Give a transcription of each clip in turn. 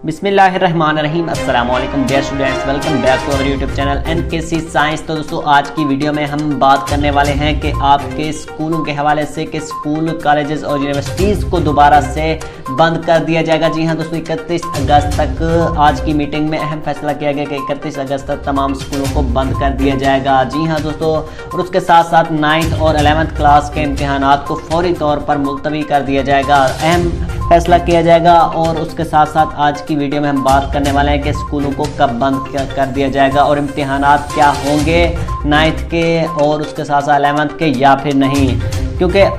बिस्मिल्लाहिर्रहमानिर्रहीम अस्सलामुअलैकुम dear students, welcome back to our YouTube channel NKC science. तो दोस्तों आज की वीडियो में हम बात करने वाले हैं कि आपके स्कूलों के हवाले से कि स्कूल, कॉलेजेस और यूनिवर्सिटीज़ को दोबारा से बंद कर दिया जाएगा। जी हाँ दोस्तों, 31 अगस्त तक आज की मीटिंग में अहम फैसला किया गया कि 31 अगस्त तक तमाम स्कूलों को बंद कर दिया जाएगा। जी हाँ दोस्तों, और उसके साथ साथ 9th और 11th क्लास के इम्तिहानात को फौरी तौर पर मुलतवी कर दिया जाएगा। अहम फैसला किया जाएगा और उसके साथ साथ आज की वीडियो में हम बात करने वाले हैं कि स्कूलों को कब बंद कर दिया जाएगा और इम्तिहानात क्या होंगे 9th के और उसके साथ साथ 11th के या फिर नहीं, क्योंकि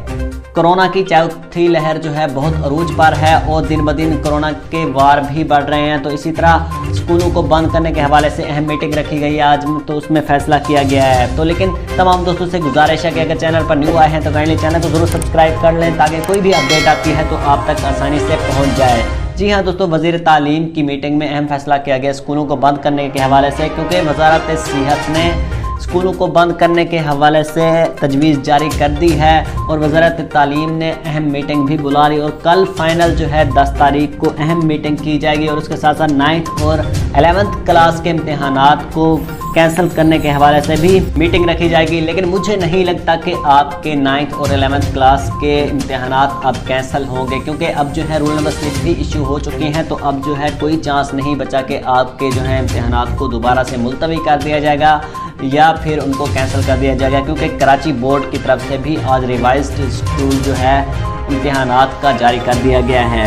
कोरोना की चौथी लहर जो है बहुत अरूज पर है और दिन ब दिन कोरोना के वार भी बढ़ रहे हैं। तो इसी तरह स्कूलों को बंद करने के हवाले से अहम मीटिंग रखी गई है आज, तो उसमें फैसला किया गया है। तो लेकिन तमाम दोस्तों से गुजारिश है कि अगर चैनल पर न्यू आए हैं तो काइंडली चैनल को ज़रूर सब्सक्राइब कर लें ताकि कोई भी अपडेट आती है तो आप तक आसानी से पहुँच जाए। जी हाँ दोस्तों, वज़ीर तालीम की मीटिंग में अहम फैसला किया गया स्कूलों को बंद करने के हवाले से, क्योंकि वज़ारत सेहत ने स्कूलों को बंद करने के हवाले से तजवीज़ जारी कर दी है और वज़ारत तालीम ने अहम मीटिंग भी बुला ली और कल फाइनल जो है 10 तारीख को अहम मीटिंग की जाएगी और उसके साथ साथ 9th और 11th क्लास के इम्तिहानात को कैंसिल करने के हवाले से भी मीटिंग रखी जाएगी। लेकिन मुझे नहीं लगता कि आपके 9th और 11th क्लास के इम्तिहानात अब कैंसिल होंगे, क्योंकि अब जो है रूल नंबर 6 भी इशू हो चुके हैं। तो अब जो है कोई चांस नहीं बचा कि आपके जो है इम्तिहानात को दोबारा से मुलतवी कर दिया जाएगा या फिर उनको कैंसिल कर दिया जाएगा, क्योंकि कराची बोर्ड की तरफ से भी आज रिवाइज्ड शेड्यूल जो है इम्तिहानात का जारी कर दिया गया है।